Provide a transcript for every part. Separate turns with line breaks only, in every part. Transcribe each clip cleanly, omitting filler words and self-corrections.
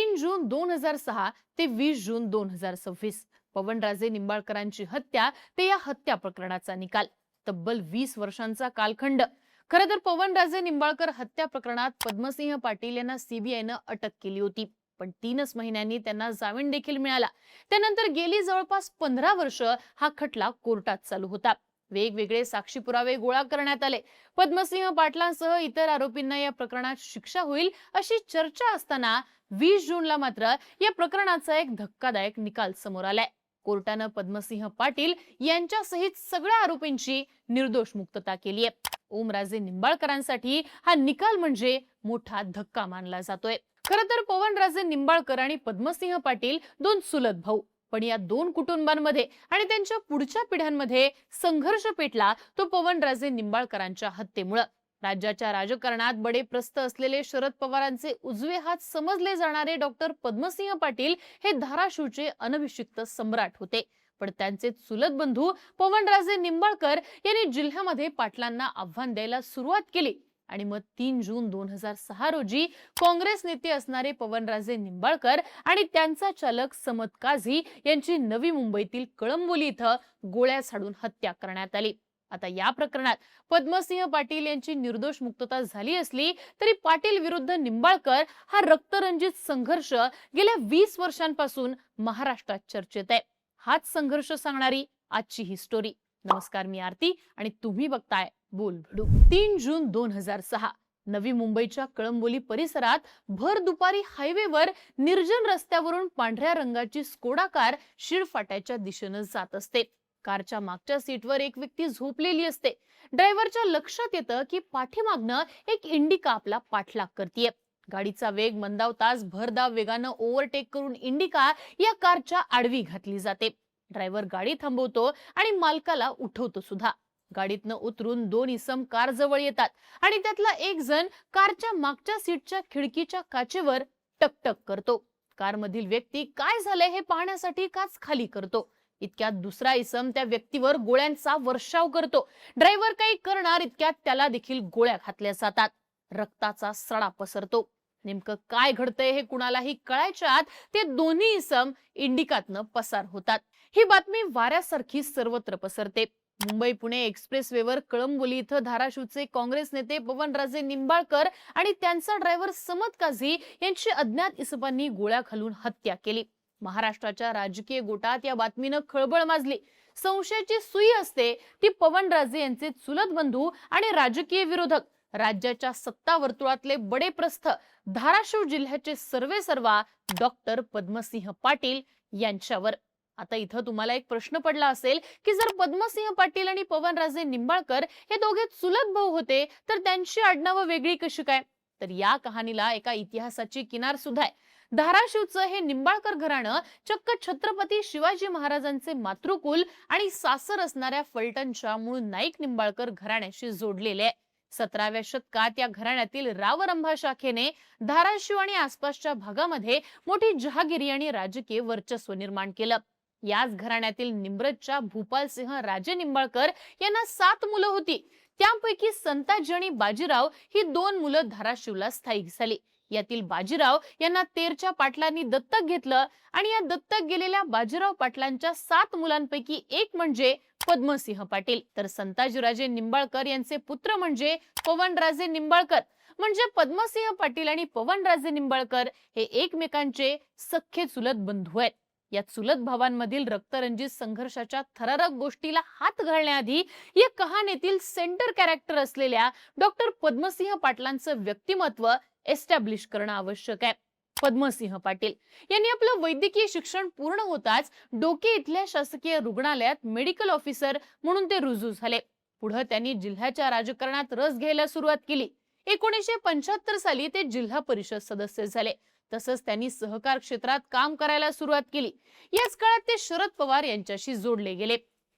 3 जून 2006 ते 20 जून 2026 पवनराजे निंबाळकरांची हत्या ते या हत्या प्रकरणाचा निकाल तब्बल 20 वर्षांचा कालखंड। खरं तर पवनराजे निंबाळकर हत्या प्रकरणात पद्मसिंह पाटील यांना सीबीआयने अटक केली होती, पण 3च महिन्यांनी त्यांना जामीन देखील मिळाला। त्यानंतर गेली जवळपास 15 वर्ष हा खटला कोर्टात चालू होता। वेगवेगळे साक्षी पुरावे गोळा करण्यात आले। पद्मसिंह पाटलांसह इतर आरोपींना या प्रकरणात शिक्षा होईल अशी चर्चा असताना 20 जूनला मात्र या प्रकरणाचा एक धक्कादायक निकाल समोर आलाय। कोर्टाने पद्मसिंह पाटील यांच्यासहित सगळ्या आरोपींची निर्दोष मुक्तता केली आहे। ओमराजे निंबाळकरांसाठी हा निकाल म्हणजे मोठा धक्का मानला जातोय। खरं तर पवनराजे निंबाळकर आणि पद्मसिंह पाटील दोन चुलत भाऊ, पण या दोन कुटुंबांमध्ये आणि त्यांच्या पुढच्या पिढ्यांमध्ये संघर्ष पेटला तो पवनराजे निंबाळकरांच्या हत्येमुळे। राज्याच्या राजकारणात बडे प्रस्थ असलेले शरद पवारांचे उजवे हात समजले जाणारे डॉक्टर पद्मसिंह पाटील हे धाराशिवचे अनभिषिक्त सम्राट होते, पण त्यांचे चुलत बंधू पवनराजे निंबाळकर यांनी जिल्ह्यामध्ये पाटलांना आव्हान द्यायला सुरुवात केली आणि मग 3 जून 2006 रोजी काँग्रेस नेते असणारे पवनराजे निंबाळकर आणि त्यांचा चालक समत काझी यांची नवी मुंबईतील कळंबोली इथं गोळ्या झाडून हत्या करण्यात आली। आता या प्रकरणात पद्मसिंह पाटील यांची निर्दोष मुक्तता झाली असली तरी पाटील विरुद्ध निंबाळकर हा रक्तरंजित संघर्ष गेल्या 20 वर्षांपासून महाराष्ट्रात चर्चेत आहे। हाच संघर्ष सांगणारी आजची ही स्टोरी। नमस्कार, मी आरती आणि तुम्ही बघताय बोलभिडू। 3 जून 2006 नवी मुंबईच्या कळंबोली परिसरात भर दुपारी हायवेवर निर्जन रस्त्यावरून पांढऱ्या रंगाची स्कोडा कार शिळफाट्याच्या दिशेने जात असते। कारच्या मागच्या सीटवर एक व्यक्ती झोपलेली असते। ड्रायव्हरच्या लक्षात येतं की पाठीमागनं एक इंडिका आपला पाठलाग करतेय। गाडीचा वेग मंदावताच भरधाव वेगानं ओव्हरटेक करून इंडिका या कारच्या आडवी घातली जाते। ड्रायव्हर गाडी थांबवतो आणि मालकाला उठवतो सुद्धा। गाडीतनं उतरून दोन इसम कार जवळ येतात आणि त्यातला एक जण कारच्या मागच्या सीटच्या खिडकीच्या काचेवर टकटक करतो। कारमधील व्यक्ती काय झालंय हे पाहण्यासाठी काच खाली करतो। इतक्यात दुसरा इसम त्या व्यक्तीवर गोळ्यांचा वर्षाव करतो। ड्रायव्हर काही करणार इतक्यात त्याला देखील गोळ्या घातल्या जातात। रक्ताचा सडा पसरतो। नेमकं काय घडतंय हे कुणालाही कळायच्या आत ते दोन्ही इसम इंडिकातनं पसार होतात। ही बातमी वाऱ्यासारखी सर्वत्र पसरते। मुंबई पुणे एक्सप्रेसवेवर कळंबोली इथं धाराशिवचे काँग्रेस नेते पवनराजे निंबाळकर आणि त्यांचा ड्रायव्हर समत काझी यांची अज्ञात इसमांनी गोळ्या घालून हत्या केली। महाराष्ट्राच्या राजकीय गोटात या बातमीनं खळबळ माजली। संशयाची सुई असते ती पवनराजे यांचे चुलत बंधू आणि राजकीय विरोधक, राज्याच्या सत्ता वर्तुळातले बडे प्रस्थ, धाराशिव जिल्ह्याचे सर्वेसर्वा डॉक्टर पद्मसिंह पाटील यांच्यावर। आता इथं तुम्हाला एक प्रश्न पडला असेल की जर पद्मसिंह पाटील आणि पवनराजे निंबाळकर हे दोघे चुलत भाऊ होते तर त्यांची आडनावं वेगळी कशी काय? तर या कहाणीला एका इतिहासाची किनार सुद्धा आहे। धाराशिवचं हे निंबाळकर घराणं चक्क छत्रपती शिवाजी महाराजांचे मातृकुल आणि सासर असणाऱ्या फलटणच्या मूळ नाईक निंबाळकर घराण्याशी जोडलेले आहे। 17व्या शतकात या घराण्यातील रावरंभा शाखेने धाराशिव आणि आसपासच्या भागामध्ये मोठी जहागिरी आणि राजकीय वर्चस्व निर्माण केलं। याच घराण्यातील निम्रतच्या भूपालसिंह राजे निंबाळकर यांना 7 मुलं होती। त्यापैकी संताजी आणि बाजीराव ही 2 मुलं धाराशिवला स्थायिक झाली। यातील बाजीराव यांना तेरच्या पाटलांनी दत्तक घेतलं आणि या दत्तक गेलेल्या बाजीराव पाटलांच्या 7 मुलांपैकी एक म्हणजे पद्मसिंह पाटील, तर संताजीराजे निंबाळकर यांचे पुत्र म्हणजे पवनराजे निंबाळकर। म्हणजे पद्मसिंह पाटील आणि पवनराजे निंबाळकर हे एकमेकांचे सख्खे चुलत बंधू आहेत। या चुलत भावांमधील रक्तरंजित संघर्षाच्या थरारक गोष्टीला हात घालण्याआधी या कहाणीतील सेंटर कॅरेक्टर असलेल्या डॉक्टर पद्मसिंह पाटलांचं व्यक्तिमत्व एस्टॅब्लिश करणं आवश्यक आहे। पद्मसिंह पाटील यांनी आपलं वैद्यकीय शिक्षण पूर्ण होताच डोके इथल्या शासकीय रुग्णालयात मेडिकल ऑफिसर म्हणून ते रुजू झाले। पुढे त्यांनी जिल्ह्याच्या राजकारणात रस घ्यायला सुरुवात केली। 1975 साली ते जिल्हा परिषद सदस्य झाले। तसंच त्यांनी सहकार क्षेत्रात काम करायला सुरुवात केली। याच काळात ते शरद पवार यांच्याशी जोडले गेले।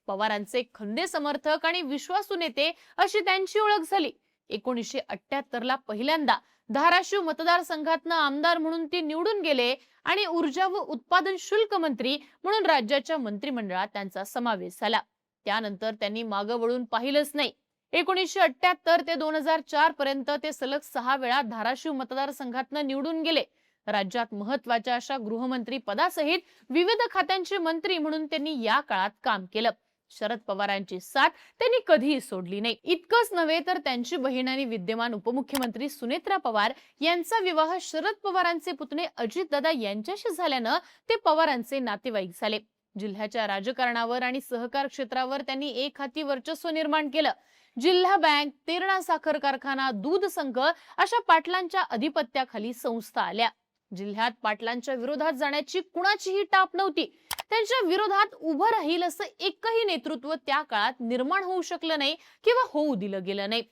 पवारांचे खंदे समर्थक आणि विश्वासू नेते अशी त्यांची ओळख झाली। 1978 ला पहिल्यांदा धाराशिव मतदारसंघातनं आमदार म्हणून ते निवडून गेले आणि ऊर्जा व उत्पादन शुल्क मंत्री म्हणून राज्याच्या मंत्रिमंडळात त्यांचा समावेश झाला। त्यानंतर त्यांनी मागे वळून पाहिलंच नाही। 1978 ते 2004 पर्यंत ते सलग 6 वेळा धाराशिव मतदारसंघातनं निवडून गेले। राज्यात महत्त्वाच्या अशा गृहमंत्री पदासहित विविध खात्यांचे मंत्री म्हणून त्यांनी या काळात काम केलं. शरद पवारांची साथ त्यांनी कधीही सोडली नाही. इतकंच नव्हे तर त्यांची बहीण आणि विद्यमान उपमुख्यमंत्री सुनेत्रा पवार यांचा विवाह शरद पवारांचे पुतणे अजितदादा यांच्याशी झाल्यानं ते पवारांचे नातेवाईक झाले. जिल्ह्याच्या राजकारणावर आणि सहकार क्षेत्रावर त्यांनी एक हाती वर्चस्व निर्माण केलं. जिल्हा बँक, तेरणा साखर कारखाना, दूध संघ अशा पाटलांच्या अधिपत्याखाली संस्था आल्या. जिल्ह्यात पाटलांच्या विरोधात जाण्याची कुणाचीही टाप नव्हती. त्यांच्या विरोधात उभं राहील असं एकही नेतृत्व त्या काळात निर्माण होऊ शकलं नाही किंवा होऊ दिलं गेलं नाही.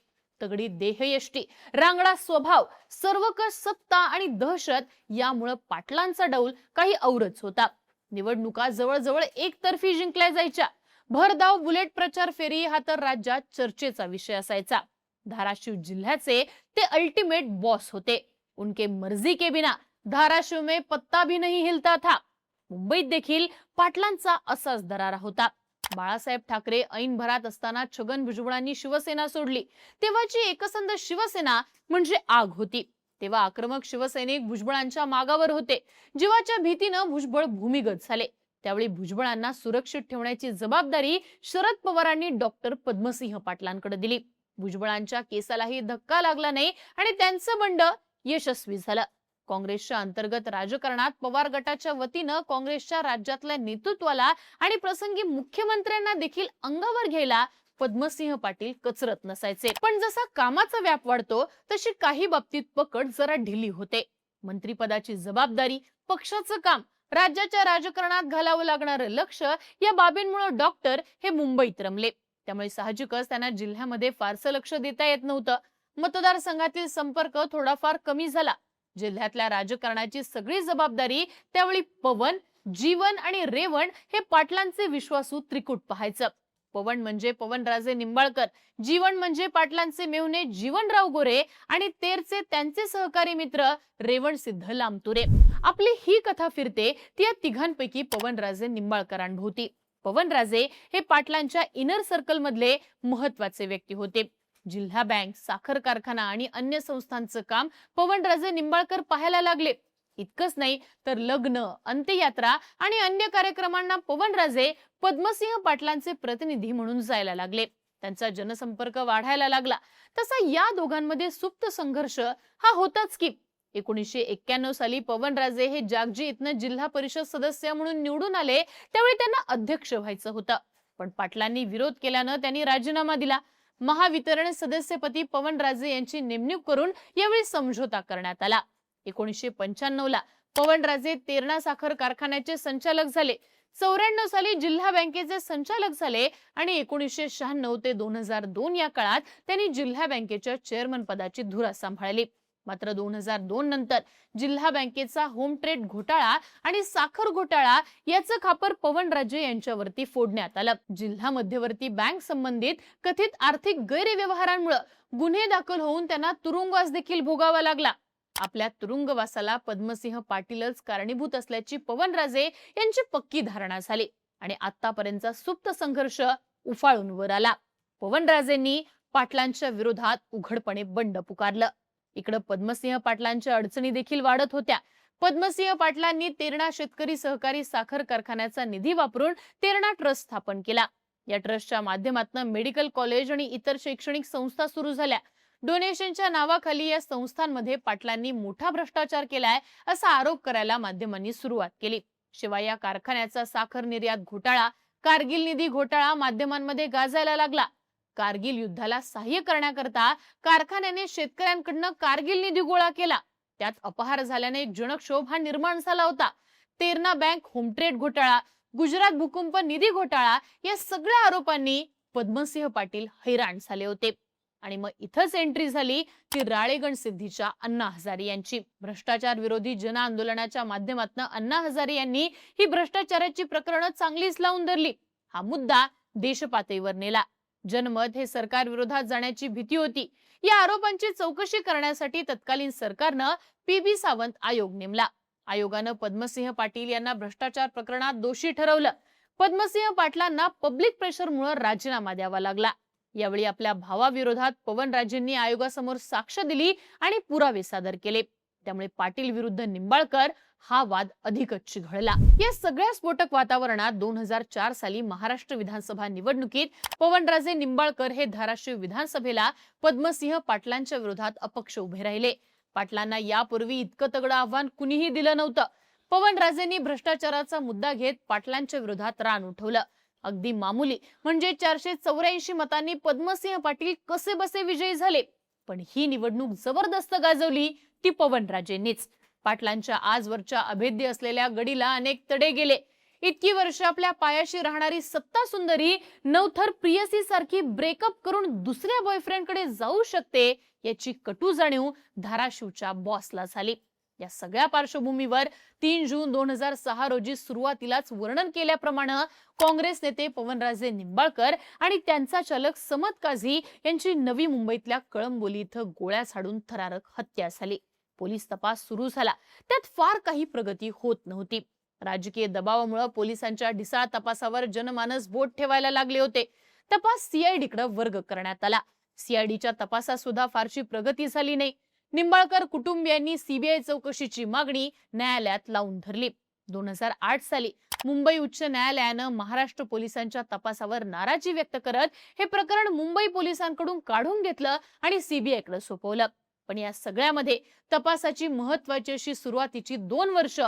तगडी देहयष्टी, रांगडा स्वभाव, सर्वकष सत्ता आणि दहशत यामुळे पाटलांचा डौल काही औरच होता. निवडणुका जवळजवळ एकतर्फी जिंकल्या जायच्या. भरधाव बुलेट प्रचार फेरी हा तर राज्यात चर्चेचा विषय असायचा. धाराशिव जिल्ह्याचे ते अल्टिमेट बॉस होते. उनके मर्जी के बिना धाराशिव में पत्ता भी नहीं हिलता था. मुंबईत देखील पाटलांचा असाच दरारा होता. बाळासाहेब ठाकरे ऐन भरात असताना छगन भुजबळांनी शिवसेना सोडली. तेव्हाची एकसंध शिवसेना म्हणजे आग होती. तेव्हा आक्रमक शिवसैनिक भुजबळांच्या मागावर होते. जीवाच्या भीतीनं भुजबळ भूमिगत झाले. त्यावेळी भुजबळांना सुरक्षित ठेवण्याची जबाबदारी शरद पवारांनी डॉक्टर पद्मसिंह पाटलांकडे दिली. भुजबळांच्या केसालाही धक्का लागला नाही आणि त्यांचं बंड यशस्वी झालं. काँग्रेसच्या अंतर्गत राजकारणात पवार गटाच्या वतीनं काँग्रेसच्या राज्यातल्या नेतृत्वाला आणि प्रसंगी मुख्यमंत्र्यांना देखील अंगावर घ्यायला पद्मसिंह पाटील कचरत नसायचे. पण जसा कामाचा व्याप वाढतो तशी काही बाबतीत पकड जरा ढिली होते. मंत्रिपदाची जबाबदारी, पक्षाचं काम, राज्याच्या राजकारणात घालावं लागणारं लक्ष या बाबींमुळे डॉक्टर हे मुंबईत रमले. त्यामुळे साहजिकच त्यांना जिल्ह्यामध्ये फारसं लक्ष देता येत नव्हतं. मतदारसंघातील संपर्क थोडाफार कमी झाला. जिल्ह्यातल्या राजकारणाची सगळी जबाबदारी त्यावेळी पवन, जीवन आणि रेवण हे पाटलांचे विश्वासू त्रिकूट पाहायचं. पवन म्हणजे पवनराजे निंबाळकर, जीवन म्हणजे पाटलांचे मेहुणे जीवनराव गोरे आणि तेरचे त्यांचे सहकारी मित्र रेवणसिद्ध लामतुरे. आपली ही कथा फिरते ती या तिघांपैकी पवनराजे निंबाळकरांभोवती. पवनराजे हे पाटलांच्या इनर सर्कल मधले महत्वाचे व्यक्ती होते. जिल्हा बँक, साखर कारखाना आणि अन्य संस्थांचं काम पवनराजे निंबाळकर पाहायला लागले. इतकंच नाही तर लग्न, अंत्ययात्रा आणि अन्य कार्यक्रमांना पवनराजे पद्मसिंह पाटलांचे प्रतिनिधी म्हणून जायला लागले. त्यांचा जनसंपर्क वाढायला लागला. तसा या दोघांमध्ये सुप्त संघर्ष हा होताच की. 1991 साली पवनराजे हे जागजी इथनं जिल्हा परिषद सदस्य म्हणून निवडून आले. त्यावेळी त्यांना अध्यक्ष व्हायचं होतं. पण पाटलांनी विरोध केल्यानं त्यांनी राजीनामा दिला. महावितरण सदस्यपदी पवनराजे यांची नेमणूक करून यावेळी समझोता करण्यात आला. 1995 ला पवनराजे तेरणा साखर कारखान्याचे संचालक झाले. 94 साली जिल्हा बँकेचे संचालक झाले आणि 1996 ते 2002 या काळात त्यांनी जिल्हा बँकेच्या चेअरमन पदाची धुरा सांभाळली. मात्र 2002 नंतर जिल्हा बँकेचा होम ट्रेड घोटाळा आणि साखर घोटाळा याचं खापर पवनराजे यांच्यावरती फोडण्यात आलं. जिल्हा मध्यवर्ती बँक संबंधित कथित आर्थिक गैरव्यवहारांमुळे गुन्हे दाखल होऊन त्यांना तुरुंगवास देखील भोगावा लागला. आपल्या तुरुंगवासाला पद्मसिंह पाटीलच कारणीभूत असल्याची पवनराजे यांची पक्की धारणा झाली आणि आतापर्यंतचा सुप्त संघर्ष उफाळून वर आला. पवनराजेंनी पाटलांच्या विरोधात उघडपणे बंड पुकारलं. इकडे पद्मसिंह पाटलांच्या अडचणी देखील वाढत होत्या. पद्मसिंह पाटलांनी तेरणा शेतकरी सहकारी साखर कारखान्याचा निधी वापरून तेरणा ट्रस्ट स्थापन केला. या ट्रस्टच्या माध्यमातून मेडिकल कॉलेज आणि इतर शैक्षणिक संस्था सुरू झाल्या. डोनेशनच्या नावाखाली या संस्थांमध्ये पाटलांनी मोठा भ्रष्टाचार केलाय असा आरोप करायला माध्यमांनी सुरुवात केली. शिवाय या कारखान्याचा साखर निर्यात घोटाळा, कारगिल निधी घोटाळा माध्यमांमध्ये गाजायला लागला. कारगिल युद्धाला सहाय्य करण्याकरता कारखान्याने शेतकऱ्यांकडून कारगिल निधी गोळा केला. त्यात अपहार झाल्याने एक जनक्षोभ हा निर्माण झाला होता. तेरणा बँक होम ट्रेड घोटाळा, गुजरात भूकंप निधी घोटाळा या सगळ्या आरोपांनी पद्मसिंह पाटील हैराण झाले होते. आणि मग इथंच एंट्री झाली ती राळेगण सिद्धीच्या अण्णा हजारे यांची. भ्रष्टाचार विरोधी जन आंदोलनाच्या माध्यमातून अण्णा हजारे यांनी ही भ्रष्टाचाराची प्रकरणं चांगलीच लावून धरली. हा मुद्दा देशपातळीवर नेला. जनमत हे सरकार विरोधात जाण्याची भीती होती. या आरोपांची चौकशी करण्यासाठी तत्कालीन सरकारनं पी.बी. सावंत आयोग नेमला. आयोगानं पद्मसिंह पाटील यांना भ्रष्टाचार प्रकरणात दोषी ठरवलं. पद्मसिंह पाटलांना पब्लिक प्रेशरमुळे राजीनामा द्यावा लागला. यावेळी आपल्या भावाविरोधात पवनराजेंनी आयोगासमोर साक्ष दिली आणि पुरावे सादर केले. त्यामुळे पाटील विरुद्ध निंबाळकर हा वाद अधिकच चिघळला. या सगळ्या स्फोटक वातावरणात 2004 साली महाराष्ट्र विधानसभा निवडणुकीत पवनराजे निंबाळकर हे धाराशिव विधानसभेला पद्मसिंह पाटलांच्या विरोधात अपक्ष उभे राहिले. पाटलांना यापूर्वी इतकं तगडं आव्हान कुणीही दिलं नव्हतं. पवनराजेंनी भ्रष्टाचाराचा मुद्दा घेत पाटलांच्या विरोधात रान उठवलं. अगदी मामूली म्हणजे 484 मतांनी पद्मसिंह पाटील कसे बसे विजयी झाले. पण ही निवडणूक जबरदस्त गाजवली ती पवनराजेंनीच. पाटलांच्या आजवरच्या अभेद्य असलेल्या गडीला अनेक तडे गेले. इतकी वर्ष आपल्या पायाशी राहणारी सत्ता सुंदरी नवथर प्रियसी सारखी ब्रेकअप करून दुसऱ्या बॉयफ्रेंडकडे जाऊ शकते याची कटू जाणीव धाराशिवच्या बॉसला झाली. या सगळ्या पार्श्वभूमीवर 3 जून 2006 रोजी सुरुवातीलाच वर्णन केल्याप्रमाणे काँग्रेस नेते पवनराजे निंबाळकर आणि त्यांचा चालक समत काझी यांची नवी मुंबईतल्या कळंबोली इथं गोळ्या झाडून थरारक हत्या झाली. पोलीस तपास सुरू झाला. त्यात फार काही प्रगती होत नव्हती. राजकीय दबावामुळे पोलिसांच्या ढिसाळ तपासावर जनमानस बोट ठेवायला लागले होते. तपास सीआयडीकडे वर्ग करण्यात आला. सीआयडीच्या तपासात सुद्धा फारशी प्रगती झाली नाही. निंबाळकर कुटुंबियांनी सीबीआय चौकशीची मागणी न्यायालयात लावून धरली. 2008 साली मुंबई उच्च न्यायालयानं महाराष्ट्र पोलिसांच्या तपासावर नाराजी व्यक्त करत हे प्रकरण मुंबई पोलिसांकडून काढून घेतलं आणि सीबीआयकडे सोपवलं. पण या सगळ्यामध्ये तपासाची महत्त्वाची अशी सुरुवातीची 2 वर्ष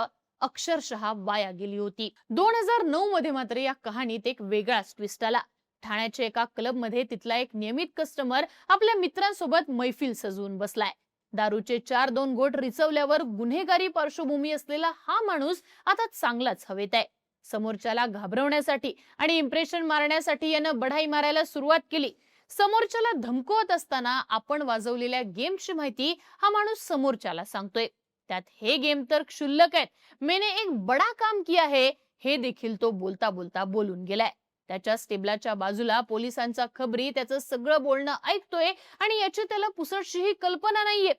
अक्षरशः वाया गेली होती. 2009 मध्ये मात्र या कहाणीत एक वेगळाच ट्विस्ट आला. ठाण्याच्या एका क्लबमध्ये तिथला एक नियमित कस्टमर आपल्या मित्रांसोबत मैफिल सजवून बसलाय. दारूचे 4-2 घोट रिचवल्यावर गुन्हेगारी पार्श्वभूमी असलेला हा माणूस आता चांगलाच हवेत आहे. समोरच्याला घाबरवण्यासाठी आणि इम्प्रेशन मारण्यासाठी यानं बढाई मारायला सुरुवात केली. समोरच्याला धमकवत असताना आपण वाजवलेल्या गेमची माहिती हा माणूस समोरच्याला सांगतोय. त्यात हे गेम तर क्षुल्लक आहेत. मैंने एक बडा काम किया है हे देखील तो बोलता बोलता बोलून गेलाय. त्याच्या स्टेबलाच्या बाजूला पोलिसांचा खबरी त्याचं सगळं बोलणं ऐकतोय आणि याची त्याला पुसटशीही कल्पना नाहीये.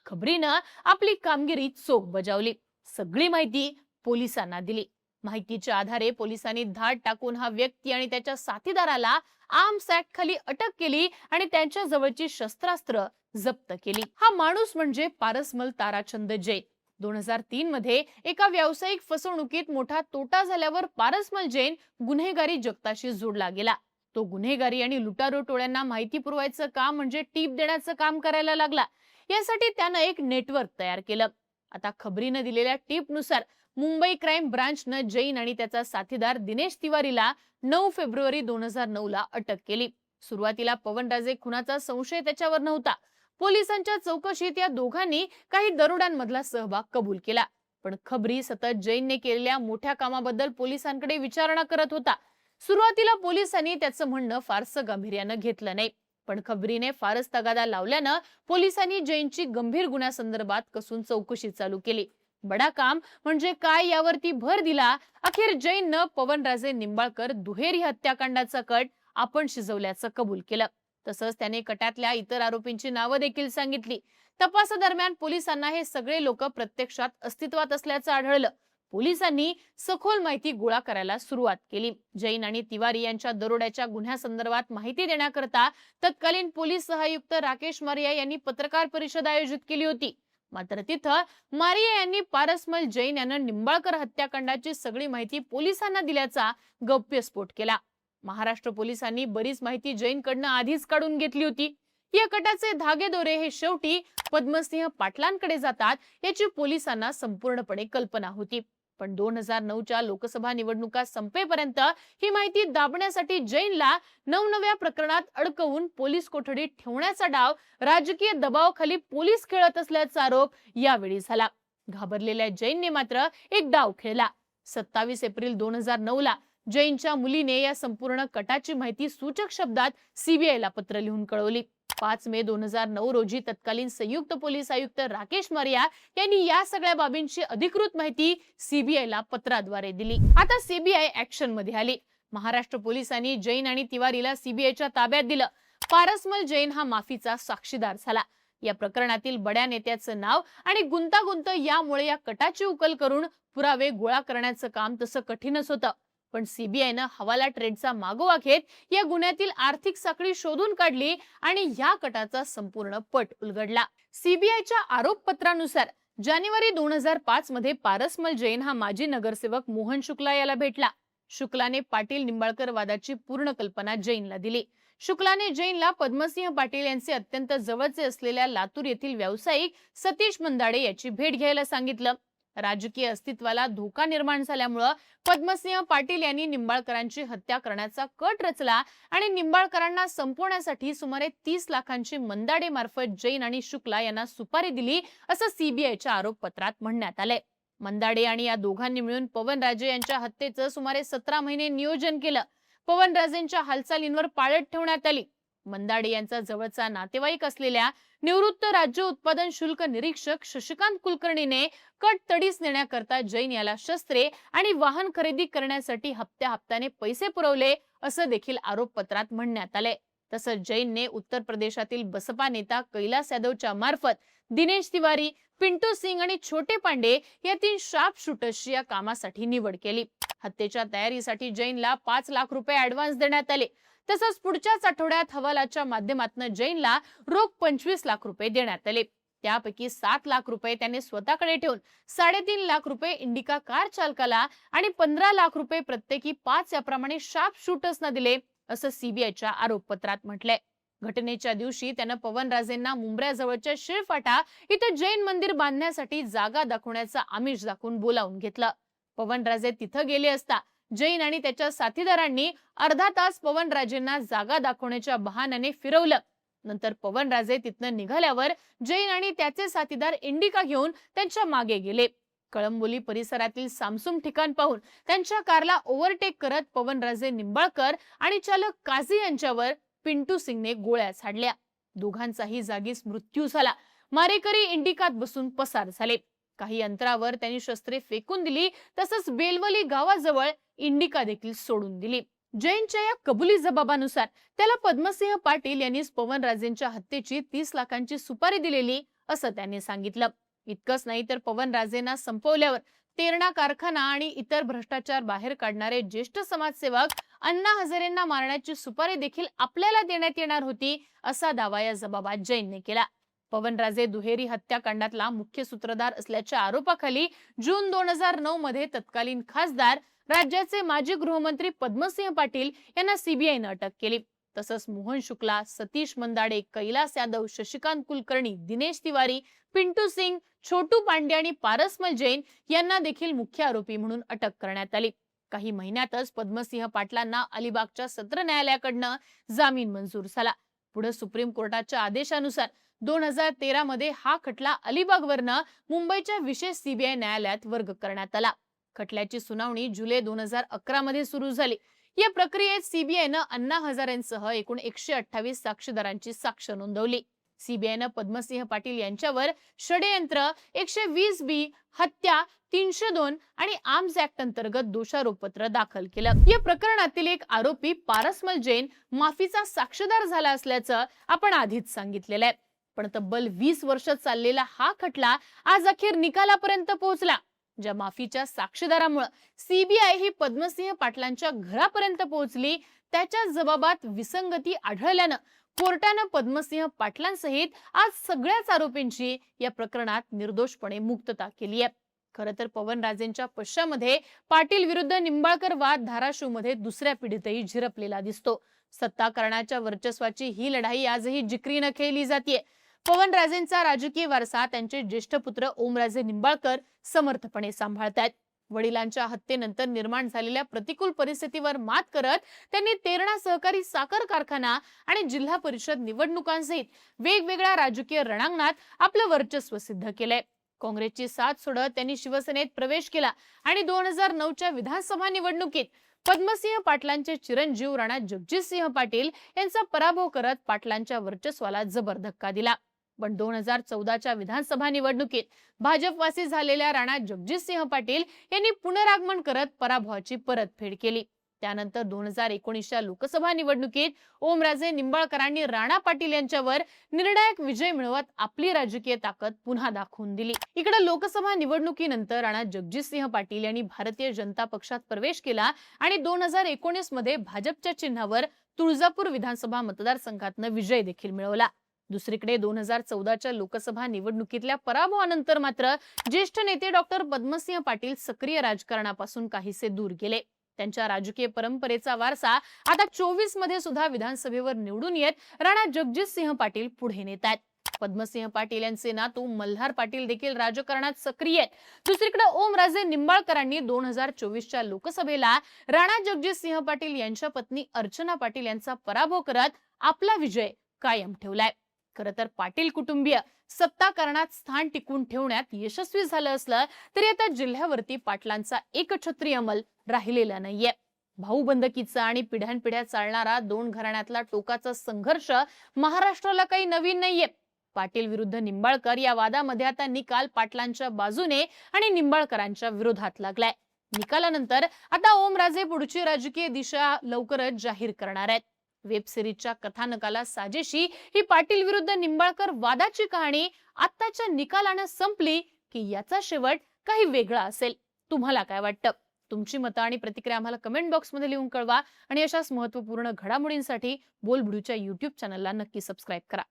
खबरीनं आपली कामगिरी चोख बजावली. सगळी माहिती पोलिसांना दिली. माहितीच्या आधारे पोलिसांनी धाड टाकून हा व्यक्ती आणि त्याच्या साथीदाराला आर्म्स ऍक्ट खाली अटक केली आणि त्यांच्या जवळची शस्त्रास्त्र जप्त केली. हा माणूस म्हणजे पारसमल ताराचंद जैन. 2003 मध्ये एका व्यावसायिक फसवणुकीत मोठा तोटा झाल्यावर पारसमल जैन गुन्हेगारी जगताशी जोडला गेला. तो गुन्हेगारी आणि लुटारू टोळ्यांना माहिती पुरवायचं काम म्हणजे टीप देण्याचं काम करायला लागला. यासाठी त्यानं एक नेटवर्क तयार केलं. आता खबरीनं दिलेल्या टीपनुसार मुंबई क्राईम ब्रांचनं जैन आणि त्याचा साथीदार दिनेश तिवारीला 9 फेब्रुवारी 2009 ला अटक केली. सुरुवातीला पवनराजे खुनाचा संशय त्याच्यावर नव्हता. पोलिसांच्या चौकशीत या दोघांनी काही दरोड्यांमधला सहभाग कबूल केला. पण खबरी सतत जैनने केलेल्या मोठ्या कामाबद्दल पोलिसांकडे विचारणा करत होता. सुरुवातीला पोलिसांनी त्याचं म्हणणं फारसं गांभीर्यानं घेतलं नाही. पण खबरीने फारच तगादा लावल्यानं पोलिसांनी जैनची गंभीर गुन्ह्यासंदर्भात कसून चौकशी चालू केली. बडा काम म्हणजे काय यावरती भर दिला. अखेर जैननं पवनराजे निंबाळकर दुहेरी हत्याकांडाचा कट आपण शिजवल्याचं कबूल केलं. तसंच त्याने कटातल्या इतर आरोपींची नावं देखील सांगितली. तपासादरम्यान पोलिसांना हे सगळे लोक प्रत्यक्षात अस्तित्वात असल्याचं आढळलं. पोलिसांनी सखोल माहिती गोळा करायला सुरुवात केली. जैन आणि तिवारी यांच्या दरोड्याच्या गुन्ह्यासंदर्भात माहिती देण्याकरता तत्कालीन पोलीस सहायुक्त राकेश मारिया यांनी पत्रकार परिषद आयोजित केली होती. मात्र तिथं मारिया यांनी पारसमल जैन यांना निंबाळकर हत्याकांडाची सगळी माहिती पोलिसांना दिल्याचा गौप्यस्फोट केला. महाराष्ट्र पोलिसांनी बरीच माहिती जैनकडनं आधीच काढून घेतली होती. या कटाचे धागेदोरे हे शेवटी पद्मसिंह पाटलांकडे जातात याची पोलिसांना संपूर्णपणे कल्पना होती. पण 2009च्या लोकसभा निवडणुका संपेपर्यंत ही माहिती दाबण्यासाठी जैनला नवनव्या प्रकरणात अडकवून पोलीस कोठडीत ठेवण्याचा डाव राजकीय दबावाखाली पोलीस खेळत असल्याचा आरोप यावेळी झाला. घाबरलेल्या जैनने मात्र एक डाव खेळला. 27 एप्रिल 2009 ला जैनच्या मुलीने या संपूर्ण कटाची माहिती सूचक शब्दात सीबीआयला पत्र लिहून कळवली. 5 मे 2009 रोजी तत्कालीन संयुक्त पोलीस आयुक्त राकेश मारिया यांनी या सगळ्या बाबींची अधिकृत माहिती सीबीआयला पत्राद्वारे दिली. आता सीबीआय ऍक्शन मध्ये आली. महाराष्ट्र पोलिसांनी जैन आणि तिवारीला सीबीआयच्या ताब्यात दिलं. पारसमल जैन हा माफीचा साक्षीदार झाला. या प्रकरणातील बड्या नेत्याचं नाव आणि गुंतागुंत यामुळे या कटाची उकल करून पुरावे गोळा करण्याचं काम तसं कठीणच होतं. पण सीबीआयनं हवाला ट्रेडचा मागोवा घेत या गुन्ह्यातील आर्थिक साखळी शोधून काढली आणि या कटाचा संपूर्ण पट उलगडला. सीबीआयच्या आरोपपत्रानुसार जानेवारी 2005 मध्ये पारसमल जैन हा माजी नगरसेवक मोहन शुक्ला याला भेटला. शुक्लाने पाटील निंबाळकर वादाची पूर्ण कल्पना जैनला दिली. शुक्लाने जैनला पद्मसिंह पाटील यांचे अत्यंत जवळचे असलेल्या लातूर येथील व्यावसायिक सतीश मंदाडे याची भेट घ्यायला सांगितलं. राजकीय अस्तित्वाला धोका निर्माण झाल्यामुळे पद्मसिंह पाटील यांनी निंबाळकरांची हत्या करण्याचा कट रचला आणि निंबाळकरांना संपवण्यासाठी सुमारे 30 लाखांची मंदाडे मार्फत जैन आणि शुक्ला यांना सुपारी दिली, असं सीबीआयच्या आरोपपत्रात म्हणण्यात आलंय. मंदाडे आणि या दोघांनी मिळून पवनराजे यांच्या हत्येचं सुमारे 17 महिने नियोजन केलं. पवनराजेंच्या हालचालींवर पाळत ठेवण्यात आली. मंदाडे यांचा जवळचा नातेवाईक असलेल्या निवृत्त राज्य उत्पादन शुल्क निरीक्षक शशिकांत कुलकर्णीने कट तडीस नेण्याकरता जैन याला शस्त्रे आणि वाहन खरेदी करण्यासाठी हप्त्याने पैसे पुरवले, असं देखील आरोपपत्रात म्हणण्यात आले. तसंच जैनने उत्तर प्रदेशातील बसपा नेता कैलास यादवच्या मार्फत दिनेश तिवारी, पिंटू सिंग आणि छोटे पांडे या 3 शार्प शूटर्सची या कामासाठी निवड केली. हत्येच्या तयारीसाठी जैनला 5 लाख रुपये ऍडव्हान्स देण्यात आले. तसंच पुढच्याच आठवड्यात हवालाच्या माध्यमातून जैनला रोख 25 लाख रुपये देण्यात आले. त्यापैकी 7 लाख रुपये त्याने स्वतःकडे ठेवून 3.5 लाख रुपये इंडिका कार चालकाला आणि 15 लाख रुपये प्रत्येकी 5 याप्रमाणे शार्प शूटर्सना दिले, असं सीबीआयच्या आरोपपत्रात म्हटलंय. घटनेच्या दिवशी त्यानं पवनराजेंना मुंब्र्याजवळच्या शिळफाटा इथं जैन मंदिर बांधण्यासाठी जागा दाखवण्याचं आमिष दाखवून बोलावून घेतलं. पवनराजे तिथं गेले असता जैन आणि त्याच्या साथीदारांनी अर्धा तास पवनराजेंना जागा दाखवण्याच्या बहाण्याने फिरवलं. नंतर पवनराजे तिथनं निघाल्यावर जैन आणि त्याचे साथीदार इंडिका घेऊन त्यांच्या मागे गेले. कळंबोली परिसरातील सामसूम ठिकाण पाहून त्यांच्या कारला ओव्हरटेक करत पवनराजे निंबाळकर आणि चालक काझी यांच्यावर पिंटू सिंगने गोळ्या झाडल्या. दोघांचाही जागीच मृत्यू झाला. मारेकरी इंडिकात बसून पसार झाले. काही अंतरावर त्यांनी शस्त्रे फेकून दिली. तसंच बेलवली गावाजवळ इंडिका देखील सोडून दिली. जैनच्या या कबुली जबाबानुसार त्याला पद्मसिंह पाटील यांनीच पवनराजेंच्या हत्येची 30 लाखांची सुपारी दिलेली, असं त्यांनी सांगितलं. इतकंच नाही तर पवनराजेंना संपवल्यावर तेरणा कारखाना आणि इतर भ्रष्टाचार बाहेर काढणारे ज्येष्ठ समाजसेवक अण्णा हजारेंना मारण्याची सुपारी देखील आपल्याला देण्यात येणार होती, असा दावा या जबाबात जैनने केला. पवनराजे दुहेरी हत्याकांडातला मुख्य सूत्रधार असल्याच्या आरोपाखाली जून 2009 मध्ये तत्कालीन खासदार राज्याचे माजी गृहमंत्री पद्मसिंह पाटील यांना सीबीआयने अटक केली. तसंच मोहन शुक्ला, सतीश मंदाडे, कैलास यादव, शशिकांत कुलकर्णी, दिनेश तिवारी, पिंटू सिंग, छोटू पांडे आणि पारसमल जैन यांना देखील मुख्य आरोपी म्हणून अटक करण्यात आली. काही महिन्यातच पद्मसिंह पाटलांना अलिबागच्या सत्र न्यायालयाकडनं जामीन मंजूर झाला. पुढे सुप्रीम कोर्टाच्या आदेशानुसार 2013 मध्ये हा खटला अलिबागवरनं मुंबईच्या विशेष सीबीआय न्यायालयात वर्ग करण्यात आला. खटल्याची सुनावणी जुलै 2011 मध्ये सुरू झाली. या प्रक्रियेत सीबीआयनं अण्णा हजारेंसह एकूण 128 साक्षीदारांची साक्ष नोंदवली. सीबीआयनं पद्मसिंह पाटील यांच्यावर षडयंत्र, 120B, हत्या, 302 आणि आर्म्स ऍक्ट अंतर्गत दोषारोपपत्र दाखल केलं. या प्रकरणातील एक आरोपी पारसमल जैन माफीचा साक्षीदार झाला असल्याचं आपण आधीच सांगितलेलं आहे. पण तब्बल 20 वर्ष चाललेला हा खटला आज अखेर निकालापर्यंत पोहोचला. ज्या माफीच्या साक्षीदारामुळे सीबीआय ही पद्मसिंह पाटलांच्या घरापर्यंत पोहोचली, त्याच्या जबाबात विसंगती आढळल्यानं कोर्टानं पद्मसिंह पाटलांसहित आज सगळ्याच आरोपींची या प्रकरणात निर्दोषपणे मुक्तता केली आहे. खरं तर पवनराजेंच्या पश्चामध्ये पाटील विरुद्ध निंबाळकर वाद धाराशिवमध्ये दुसऱ्या पिढीतही झिरपलेला दिसतो. सत्ताकारणाच्या वर्चस्वाची ही लढाई आजही जिकरीनं खेळली जाते. पवनराजेंचा राजकीय वारसा त्यांचे ज्येष्ठ पुत्र ओमराजे निंबाळकर समर्थपणे सांभाळतात. वडिलांच्या हत्येनंतर निर्माण झालेल्या प्रतिकूल परिस्थितीवर मात करत त्यांनी तेरणा सहकारी साखर कारखाना आणि जिल्हा परिषद निवडणुकांसहित वेगवेगळ्या राजकीय रणांगणात आपलं वर्चस्व सिद्ध केलंय. काँग्रेसची साथ सोडत त्यांनी शिवसेनेत प्रवेश केला आणि 2009च्या विधानसभा निवडणुकीत पद्मसिंह पाटलांचे चिरंजीव राणा जगजितसिंह पाटील यांचा पराभव करत पाटलांच्या वर्चस्वाला जबर धक्का दिला. पण 2014च्या विधानसभा निवडणुकीत भाजपवासी झालेल्या राणा जगजितसिंह पाटील यांनी पुनरागमन करत पराभवाची परतफेड केली. त्यानंतर 2019च्या लोकसभा निवडणुकीत ओमराजे निंबाळकरांनी राणा पाटील यांच्यावर निर्णायक विजय मिळवत आपली राजकीय ताकद पुन्हा दाखवून दिली. इकडे लोकसभा निवडणुकीनंतर राणा जगजितसिंह पाटील यांनी भारतीय जनता पक्षात प्रवेश केला आणि 2019 मध्ये भाजपच्या चिन्हावर तुळजापूर विधानसभा मतदारसंघातनं विजय देखील मिळवला. दुसरीकडे 2014च्या लोकसभा निवडणुकीतल्या पराभवानंतर मात्र ज्येष्ठ नेते डॉक्टर पद्मसिंह पाटील सक्रिय राजकारणापासून काहीसे दूर गेले. त्यांच्या राजकीय परंपरेचा वारसा आता 24 मध्ये सुद्धा विधानसभेवर निवडून येत राणा जगजितसिंह पाटील पुढे नेत आहेत. पद्मसिंह पाटील यांचे नातू मल्हार पाटील देखील राजकारणात सक्रिय आहेत. दुसरीकडे ओमराजे निंबाळकरांनी 2024च्या लोकसभेला राणा जगजितसिंह पाटील यांच्या पत्नी अर्चना पाटील यांचा पराभव करत आपला विजय कायम ठेवलाय. खरं तर पाटील कुटुंबीय सत्ताकारणात स्थान टिकून ठेवण्यात यशस्वी झालं असलं तरी आता जिल्ह्यावरती पाटलांचा एकछत्री अंमल राहिलेला नाहीये. भाऊबंदकीचा आणि पिढ्यानपिढ्या चालणारा दोन घराण्यातला टोकाचा संघर्ष महाराष्ट्राला काही नवीन नाहीये. पाटील विरुद्ध निंबाळकर या वादामध्ये आता निकाल पाटलांच्या बाजूने आणि निंबाळकरांच्या विरोधात लागलाय. निकालानंतर आता ओमराजे पुढची राजकीय दिशा लवकरच जाहीर करणार आहेत. वेब सिरीजच्या कथानकाला साजेशी ही पाटील विरुद्ध निंबाळकर वादाची कहाणी आत्ताच्या निकालाने संपली की याचा शेवट काही वेगळा असेल. तुम्हाला काय वाटतं? तुमची मतं आणि प्रतिक्रिया आम्हाला कमेंट बॉक्समध्ये लिहून कळवा आणि अशाच महत्त्वपूर्ण घडामोडींसाठी बोलबिडूच्या YouTube चॅनलला नक्की सबस्क्राईब करा.